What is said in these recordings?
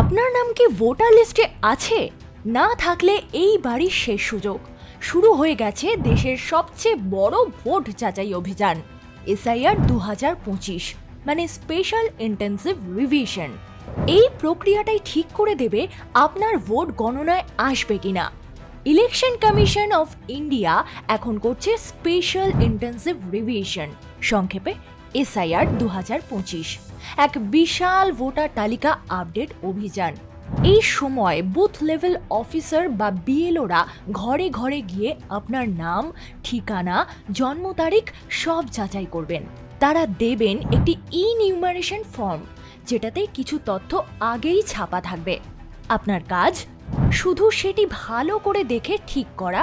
আপনার নাম কি ভোটার লিস্টে আছে? না থাকলে এইবারই শেষ সুযোগ। শুরু হয়ে গেছে দেশের সবচেয়ে বড় ভোট যাচাই অভিযান এসআইআর 2025, মানে স্পেশাল ইন্টেন্সিভ রিভিশন। এই প্রক্রিয়াটাই ঠিক করে দেবে আপনার ভোট গণনায় আসবে কিনা। ইলেকশন কমিশন অফ ইন্ডিয়া এখন করছে স্পেশাল ইন্টেন্সিভ রিভিশন, সংক্ষেপে এসআইআর 2025, এক বিশাল ভোটার তালিকা আপডেট অভিযান। এই সময় বুথ লেভেল অফিসার বা বিএলওরা ঘরে ঘরে গিয়ে আপনার নাম, ঠিকানা, জন্ম তারিখ সব যাচাই করবেন। তারা দেবেন একটি ইনিউমারেশন ফর্ম, যেটাতে কিছু তথ্য আগেই ছাপা থাকবে। আপনার কাজ শুধু সেটি ভালো করে দেখে ঠিক করা,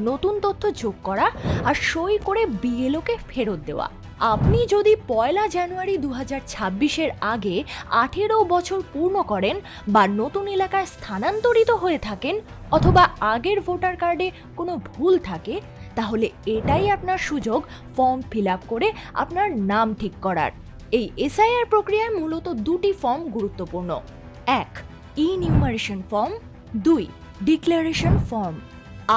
নতুন তথ্য যোগ করা আর সই করে বিএলওকে ফেরত দেওয়া। আপনি যদি 1 জানুয়ারি 2026-এর আগে 18 বছর পূর্ণ করেন বা নতুন এলাকায় স্থানান্তরিত হয়ে থাকেন অথবা আগের ভোটার কার্ডে কোনো ভুল থাকে, তাহলে এটাই আপনার সুযোগ ফর্ম ফিল আপ করে আপনার নাম ঠিক করার। এই এসআইআর প্রক্রিয়ায় মূলত দুটি ফর্ম গুরুত্বপূর্ণ: 1 ইনিউমারেশন ফর্ম, 2 ডিক্লারেশন ফর্ম।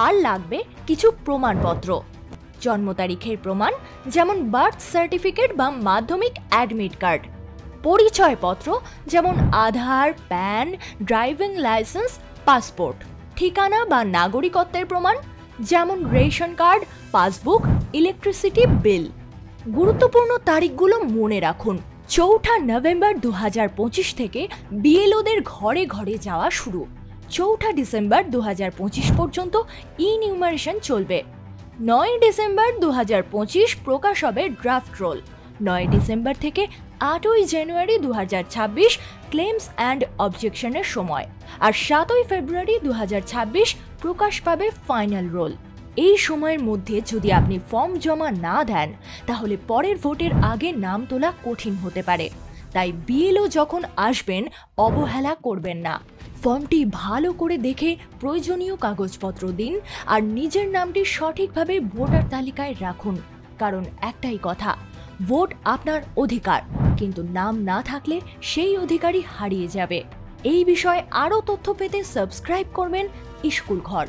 আর লাগবে কিছু প্রমাণপত্র, জন্ম তারিখের প্রমাণ যেমন বার্থ সার্টিফিকেট বা মাধ্যমিক অ্যাডমিট কার্ড, পরিচয়পত্র যেমন আধার, প্যান, ড্রাইভিং লাইসেন্স, পাসপোর্ট, ঠিকানা বা নাগরিকত্বের প্রমাণ যেমন ration card, passbook, electricity bill. গুরুত্বপূর্ণ তারিখগুলো মনে রাখুন: 4 নভেম্বর 2025 থেকে বিএলওদের ঘরে ঘরে যাওয়া শুরু। 4 ডিসেম্বর 2025 পর্যন্ত ইনিউমারেশন চলবে। 9 ডিসেম্বর 2025 প্রকাশ হবে ড্রাফট রোল। 9 ডিসেম্বর থেকে 8 জানুয়ারি 2026 ক্লেমস অ্যান্ড অবজেকশনের সময়। আর 7 ফেব্রুয়ারি 2026 প্রকাশ পাবে ফাইনাল রোল। এই সময়ের মধ্যে যদি আপনি ফর্ম জমা না দেন, তাহলে পরের ভোটের আগে নাম তোলা কঠিন হতে পারে। তাই বিএলও যখন আসবেন, অবহেলা করবেন না। ফর্মটি ভালো করে দেখে প্রয়োজনীয় কাগজপত্র দিন আর নিজের নামটি সঠিকভাবে ভোটার তালিকায় রাখুন। কারণ একটাই কথা, ভোট আপনার অধিকার, কিন্তু নাম না থাকলে সেই অধিকারই হারিয়ে যাবে। এই বিষয়ে আরও তথ্য পেতে সাবস্ক্রাইব করবেন স্কুল ঘর।